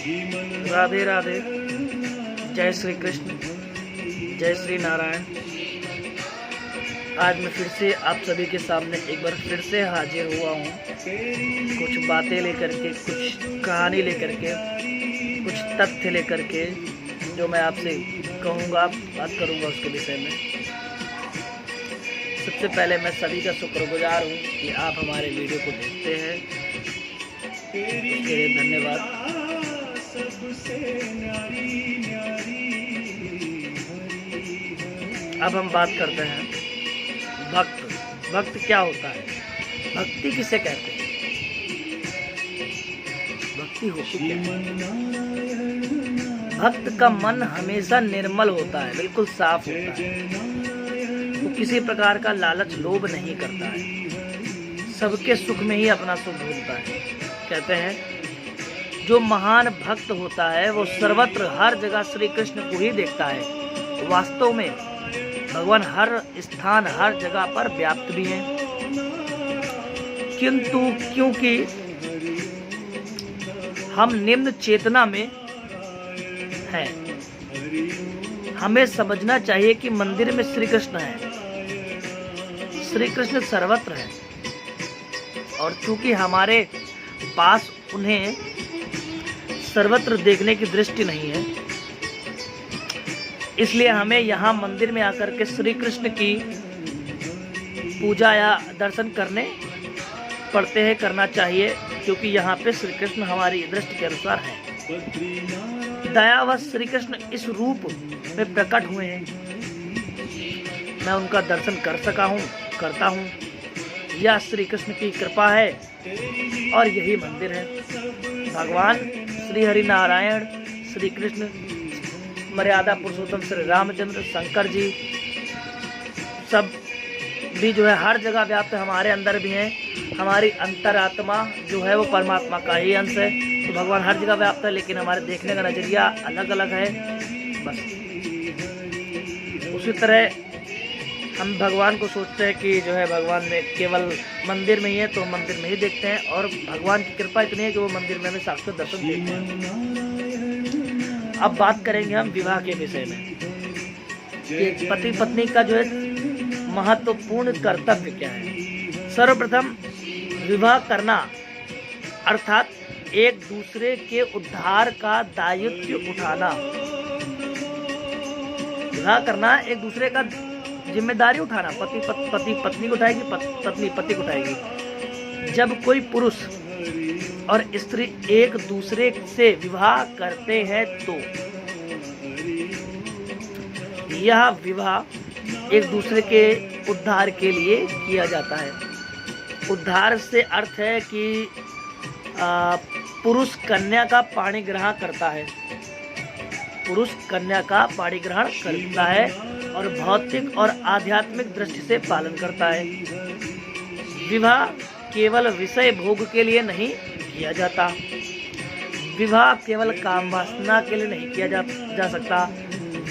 राधे राधे। जय श्री कृष्ण, जय श्री नारायण। आज मैं फिर से आप सभी के सामने एक बार फिर से हाजिर हुआ हूँ, कुछ बातें लेकर के, कुछ कहानी लेकर के, कुछ तथ्य लेकर के, जो मैं आपसे कहूँगा, बात करूँगा उसके विषय में। सबसे पहले मैं सभी का शुक्रगुजार हूँ कि आप हमारे वीडियो को देखते हैं, उसके लिए धन्यवाद। अब हम बात करते हैं भक्त। भक्त क्या होता है? भक्ति किसे कहते हैं? भक्ति होती क्या है? भक्त का मन हमेशा निर्मल होता है, बिल्कुल साफ होता है। वो किसी प्रकार का लालच लोभ नहीं करता है, सबके सुख में ही अपना सुख ढूंढता है। कहते हैं जो महान भक्त होता है वो सर्वत्र हर जगह श्री कृष्ण को ही देखता है। वास्तव में भगवान हर स्थान हर जगह पर व्याप्त भी हैं, किंतु क्योंकि हम निम्न चेतना में हैं, हमें समझना चाहिए कि मंदिर में श्री कृष्ण है, श्री कृष्ण सर्वत्र है, और चूंकि हमारे पास उन्हें सर्वत्र देखने की दृष्टि नहीं है, इसलिए हमें यहाँ मंदिर में आकर के श्री कृष्ण की पूजा या दर्शन करने पड़ते हैं, करना चाहिए, क्योंकि यहाँ पे श्री कृष्ण हमारी दृष्टि के अनुसार है। दयावश श्री कृष्ण इस रूप में प्रकट हुए हैं, मैं उनका दर्शन कर सका हूँ, करता हूँ। यह श्री कृष्ण की कृपा है और यही मंदिर है। भगवान श्री हरि नारायण, श्री कृष्ण, मर्यादा पुरुषोत्तम श्री रामचंद्र, शंकर जी, सब भी जो है हर जगह व्याप्त, हमारे अंदर भी हैं। हमारी अंतरात्मा जो है वो परमात्मा का ही अंश है, तो भगवान हर जगह व्याप्त है, लेकिन हमारे देखने का नजरिया अलग अलग है। बस उसी तरह हम भगवान को सोचते हैं कि जो है भगवान में केवल मंदिर में ही है, तो मंदिर में ही देखते हैं, और भगवान की कृपा इतनी है कि वो मंदिर में हमें साक्षात दर्शन देते हैं। अब बात करेंगे हम विवाह के विषय में कि पति पत्नी का जो है महत्वपूर्ण कर्तव्य क्या है। सर्वप्रथम विवाह करना अर्थात एक दूसरे के उद्धार का दायित्व उठाना। विवाह करना एक दूसरे का जिम्मेदारी उठाना। पति पत्नी को उठाएगी, पत्नी पति को उठाएगी। जब कोई पुरुष और स्त्री एक दूसरे से विवाह करते हैं तो यह विवाह एक दूसरे के उद्धार के लिए किया जाता है। उद्धार से अर्थ है कि पुरुष कन्या का पाणी ग्रहण करता है, पुरुष कन्या का पाणी ग्रहण करता है और भौतिक और आध्यात्मिक दृष्टि से पालन करता है। विवाह केवल विषय भोग के लिए नहीं किया जाता, विवाह केवल काम वासना के लिए नहीं किया जा सकता,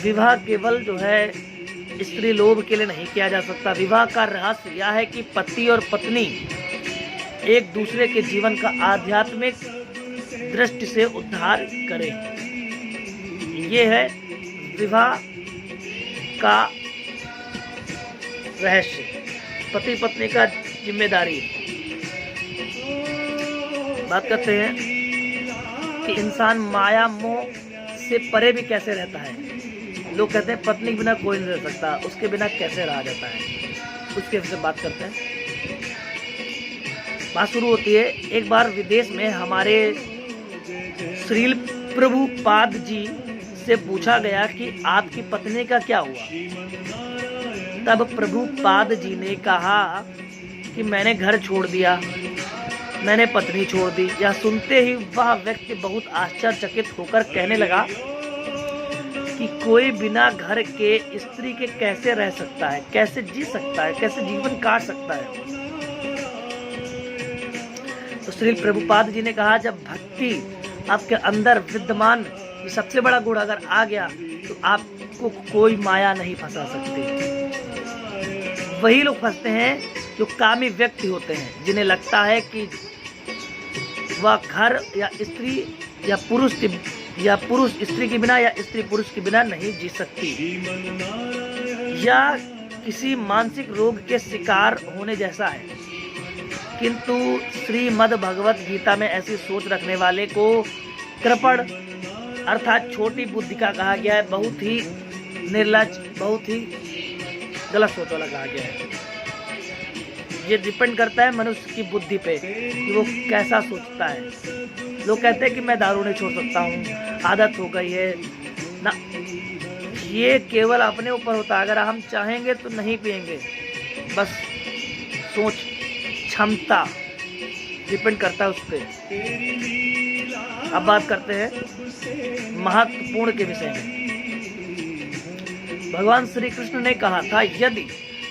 विवाह केवल जो है स्त्री लोभ के लिए नहीं किया जा सकता। विवाह का रहस्य यह है कि पति और पत्नी एक दूसरे के जीवन का आध्यात्मिक दृष्टि से उद्धार करें। ये है विवाह का रहस्य, पति पत्नी का जिम्मेदारी। बात करते हैं कि इंसान माया मोह से परे भी कैसे रहता है। लोग कहते हैं पत्नी के बिना कोई नहीं रह सकता, उसके बिना कैसे रहा जाता है, उसके विषय बात करते हैं। बात शुरू होती है। एक बार विदेश में हमारे श्रील प्रभुपाद जी से पूछा गया कि आपकी पत्नी का क्या हुआ। तब प्रभुपाद जी ने कहा कि मैंने घर छोड़ दिया, मैंने पत्नी छोड़ दी। यह सुनते ही वह व्यक्ति बहुत आश्चर्यचकित होकर कहने लगा कि कोई बिना घर के स्त्री के कैसे रह सकता है, कैसे जी सकता है, कैसे जीवन काट सकता है। तो श्री प्रभुपाद जी ने कहा जब भक्ति आपके अंदर विद्यमान ये सबसे बड़ा गुण अगर आ गया तो आपको कोई माया नहीं फंसा सकती। वही लोग फंसते हैं जो कामी व्यक्ति होते हैं, जिन्हें लगता है कि वह घर या स्त्री या पुरुष स्त्री के बिना या स्त्री पुरुष के बिना नहीं जी सकती, या किसी मानसिक रोग के शिकार होने जैसा है। किंतु श्रीमद् भगवत गीता में ऐसी सोच रखने वाले को कृपण अर्थात छोटी बुद्धि का कहा गया है, बहुत ही निर्लज, बहुत ही गलत सोच वाला कहा गया है। ये डिपेंड करता है मनुष्य की बुद्धि पे कि वो कैसा सोचता है। लोग कहते हैं कि मैं दारू नहीं छोड़ सकता हूँ, आदत हो गई है ना, ये केवल अपने ऊपर होता है। अगर हम चाहेंगे तो नहीं पिएंगे, बस सोच क्षमता डिपेंड करता है उस पर। अब बात करते हैं महत्वपूर्ण के विषय में। भगवान श्री कृष्ण ने कहा था, यदि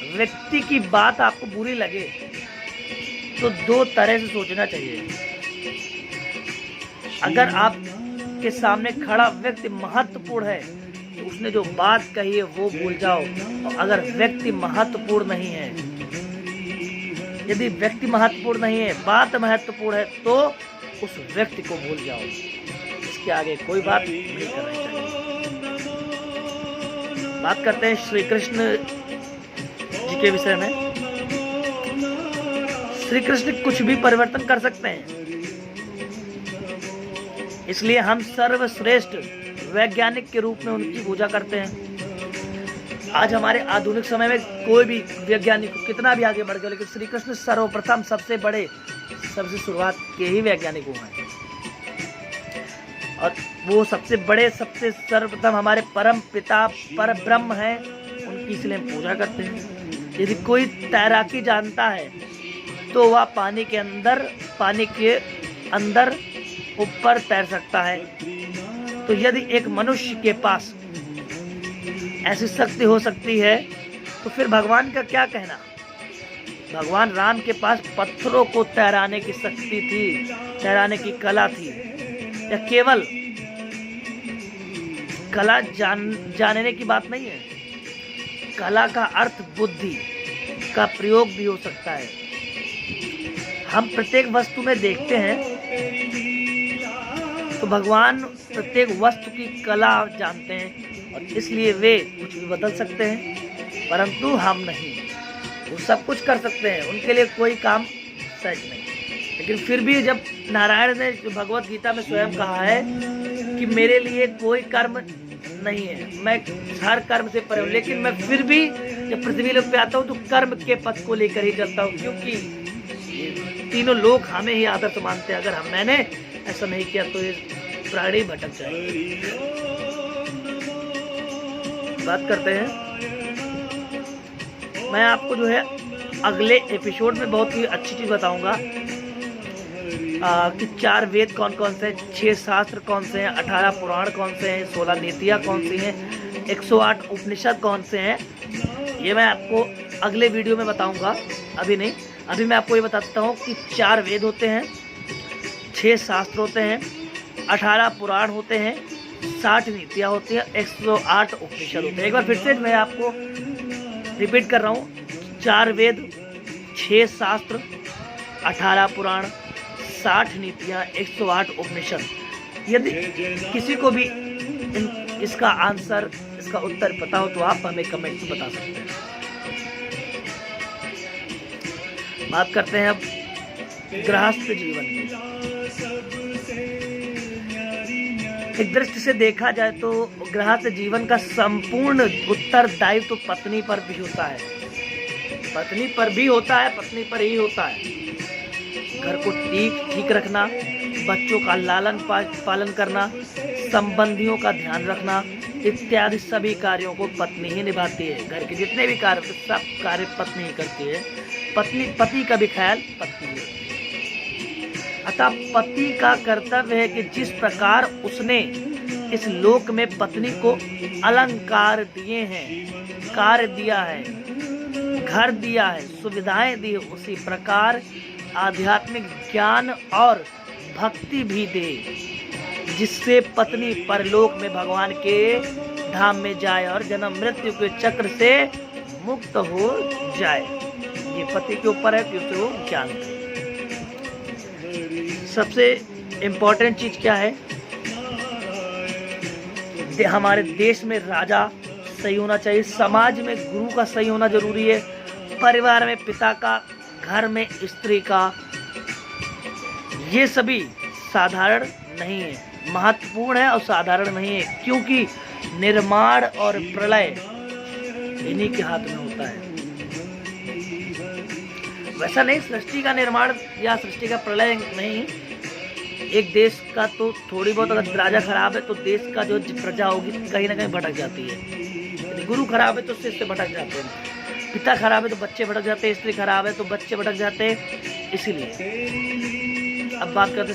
व्यक्ति की बात आपको बुरी लगे तो दो तरह से सोचना चाहिए। अगर आपके सामने खड़ा व्यक्ति महत्वपूर्ण है तो उसने जो बात कही है वो भूल जाओ, और अगर व्यक्ति महत्वपूर्ण नहीं है, यदि व्यक्ति महत्वपूर्ण नहीं है, बात महत्वपूर्ण है, तो उस व्यक्ति को भूल जाओ। इसके आगे कोई बात नहीं करनी चाहिए। बात करते हैं श्री कृष्ण जी के विषय में। श्री कृष्ण कुछ भी परिवर्तन कर सकते हैं, इसलिए हम सर्वश्रेष्ठ वैज्ञानिक के रूप में उनकी पूजा करते हैं। आज हमारे आधुनिक समय में कोई भी वैज्ञानिक कितना भी आगे बढ़ गया, लेकिन श्री कृष्ण सर्वप्रथम सबसे बड़े, सबसे शुरुआत के ही वैज्ञानिक हुए हैं, और वो सबसे बड़े, सबसे सर्वप्रथम हमारे परम पिता पर ब्रह्म हैं, उनकी इसलिए हम पूजा करते हैं। यदि कोई तैराकी जानता है तो वह पानी के अंदर ऊपर तैर सकता है। तो यदि एक मनुष्य के पास ऐसी शक्ति हो सकती है तो फिर भगवान का क्या कहना। भगवान राम के पास पत्थरों को तैराने की शक्ति थी, तैराने की कला थी, या केवल कला जानने की बात नहीं है। कला का अर्थ बुद्धि का प्रयोग भी हो सकता है। हम प्रत्येक वस्तु में देखते हैं तो भगवान प्रत्येक वस्तु की कला जानते हैं, और इसलिए वे कुछ भी बदल सकते हैं, परंतु हम नहीं। वो सब कुछ कर सकते हैं, उनके लिए कोई काम सहज नहीं। लेकिन फिर भी जब नारायण ने भगवत गीता में स्वयं कहा है कि मेरे लिए कोई कर्म नहीं है, मैं हर कर्म से परे हूँ, लेकिन मैं फिर भी जब पृथ्वी लोक पे आता हूँ तो कर्म के पथ को लेकर ही चलता हूँ, क्योंकि तीनों लोग हमें ही आदर्श मानते हैं। अगर मैंने ऐसा नहीं किया तो ये प्राणी भटक जाएगी। बात करते हैं, मैं आपको जो है अगले एपिसोड में बहुत ही अच्छी चीज़ बताऊंगा कि 4 वेद कौन कौन से हैं, 6 शास्त्र कौन से हैं, 18 पुराण कौन से हैं, 16 नीतियाँ कौन सी हैं, 108 उपनिषद कौन से हैं। ये मैं आपको अगले वीडियो में बताऊंगा, अभी नहीं। अभी मैं आपको ये बताता हूँ कि 4 वेद होते हैं, 6 शास्त्र होते हैं, 18 पुराण होते हैं, 60 नीतियाँ होती हैं, 108 उपनिषद होते हैं। एक बार फिर से मैं आपको रिपीट कर रहा हूँ, 4 वेद, 6 शास्त्र, 18 पुराण, 60 नीतियाँ, 108 उपनिषद। यदि किसी को भी इसका आंसर, इसका उत्तर पता हो तो आप हमें कमेंट में बता सकते हैं। बात करते हैं अब गृहस्थ जीवन की। एक दृष्टि से देखा जाए तो गृहस्थ जीवन का संपूर्ण उत्तरदायित्व तो पत्नी पर भी होता है, पत्नी पर भी होता है, पत्नी पर ही होता है। घर को ठीक रखना, बच्चों का लालन पालन करना, संबंधियों का ध्यान रखना इत्यादि सभी कार्यों को पत्नी ही निभाती है। घर के जितने भी कार्य, सब कार्य पत्नी ही करती है। पति का भी ख्याल पत्नी ही रखती है। अतः पति का कर्तव्य है कि जिस प्रकार उसने इस लोक में पत्नी को अलंकार दिए हैं, कार्य दिया है, घर दिया है, सुविधाएं दी, उसी प्रकार आध्यात्मिक ज्ञान और भक्ति भी दे, जिससे पत्नी परलोक में भगवान के धाम में जाए और जन्म मृत्यु के चक्र से मुक्त हो जाए। ये पति के ऊपर है कि उसे वो ज्ञान दे। सबसे इम्पोर्टेंट चीज़ क्या है हमारे देश में राजा सही होना चाहिए, समाज में गुरु का सही होना जरूरी है, परिवार में पिता का, घर में स्त्री का। ये सभी साधारण नहीं है, महत्वपूर्ण है और साधारण नहीं है, क्योंकि निर्माण और प्रलय इन्हीं के हाथ में होता है। वैसा नहीं सृष्टि का निर्माण या सृष्टि का प्रलय नहीं, एक देश का तो थोड़ी बहुत अगर राजा खराब है तो देश का जो प्रजा होगी कहीं ना कहीं भटक जाती है। गुरु खराब है तो शिष्य भटक जाते हैं, पिता खराब है तो बच्चे भटक जाते हैं, स्त्री खराब है तो बच्चे भटक जाते हैं। इसीलिए अब बात करते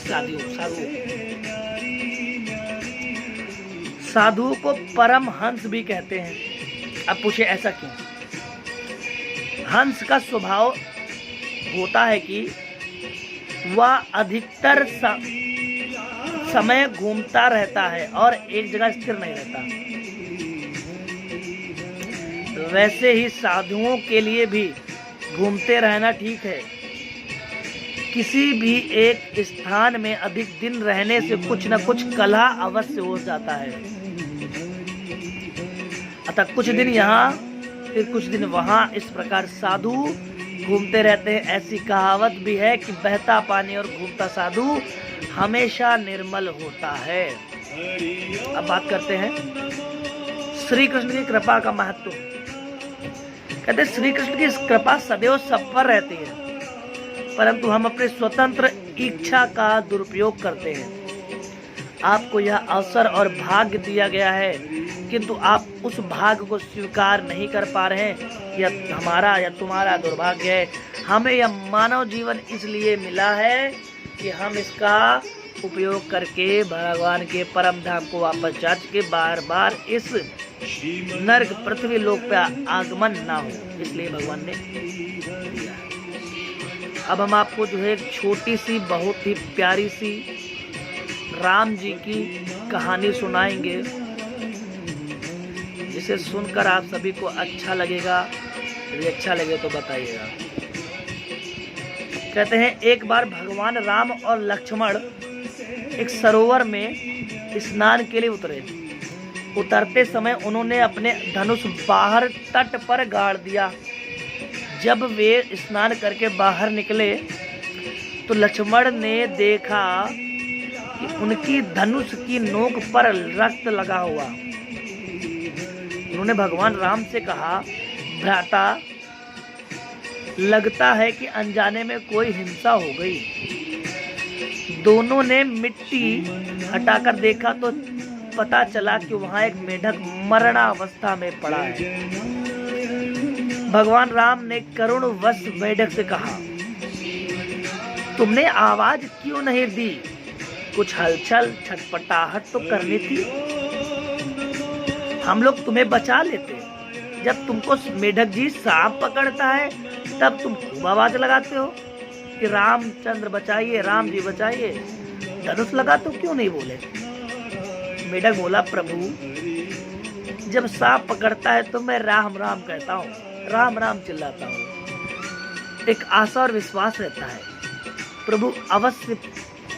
साधुओं को परम हंस भी कहते हैं। अब पूछे ऐसा क्यों? हंस का स्वभाव होता है कि वह अधिकतर समय घूमता रहता है और एक जगह स्थिर नहीं रहता। वैसे ही साधुओं के लिए भी घूमते रहना ठीक है। किसी भी एक स्थान में अधिक दिन रहने से कुछ न कुछ कलह अवश्य हो जाता है। अतः कुछ दिन यहाँ फिर कुछ दिन वहाँ, इस प्रकार साधु घूमते रहते हैं। ऐसी कहावत भी है कि बहता पानी और घूमता साधु हमेशा निर्मल होता है। अब बात करते हैं श्री कृष्ण की कृपा का महत्व। कहते हैं श्री कृष्ण की कृपा सदैव सब पर रहती है, परंतु हम अपने स्वतंत्र इच्छा का दुरुपयोग करते हैं। आपको यह अवसर और भाग्य दिया गया है, किंतु आप उस भाग्य को स्वीकार नहीं कर पा रहे हैं। यह हमारा या तुम्हारा दुर्भाग्य है। हमें यह मानव जीवन इसलिए मिला है कि हम इसका उपयोग करके भगवान के परम धाम को वापस जा के बार बार इस नर्क पृथ्वी लोक पे आगमन ना हो, इसलिए भगवान ने दिया। अब हम आपको जो है एक छोटी सी बहुत ही प्यारी सी राम जी की कहानी सुनाएंगे, जिसे सुनकर आप सभी को अच्छा लगेगा। यदि अच्छा लगे तो बताइएगा। कहते हैं एक बार भगवान राम और लक्ष्मण एक सरोवर में स्नान के लिए उतरे। उतरते समय उन्होंने अपने धनुष बाहर तट पर गाड़ दिया। जब वे स्नान करके बाहर निकले तो लक्ष्मण ने देखा कि उनकी धनुष की नोक पर रक्त लगा हुआ। उन्होंने भगवान राम से कहा, भ्राता, लगता है कि अनजाने में कोई हिंसा हो गई। दोनों ने मिट्टी हटाकर देखा तो पता चला कि वहां एक मेढक मरणावस्था में पड़ा है। भगवान राम ने करुणवश मेढक से कहा, तुमने आवाज क्यों नहीं दी? कुछ हलचल छटपटाहट तो करनी थी, हम लोग तुम्हें बचा लेते। जब तुमको मेढक जी सांप पकड़ता है तब तुम खूब आवाज लगाते हो कि रामचंद्र बचाइए, राम जी बचाइए। धनुष लगा तो क्यों नहीं बोले? मेढक बोला, प्रभु जब सांप पकड़ता है तो मैं राम राम कहता हूँ, राम राम चिल्लाता हूँ। एक आशा और विश्वास रहता है प्रभु अवश्य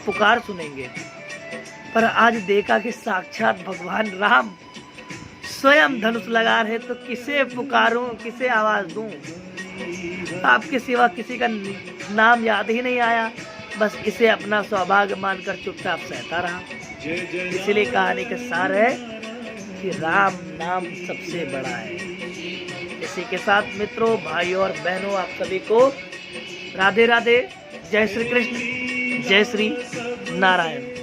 पुकार सुनेंगे। पर आज देखा कि साक्षात भगवान राम स्वयं धनुष लगा रहे, तो किसे पुकारूं, किसे आवाज दूं? आपके सिवा किसी का नाम याद ही नहीं आया। बस इसे अपना सौभाग्य मानकर चुपचाप सहता रहा। इसलिए कहानी का सार है कि राम नाम सबसे बड़ा है। इसी के साथ मित्रों, भाइयों और बहनों, आप सभी को राधे राधे। जय श्री कृष्ण, जय श्री नारायण।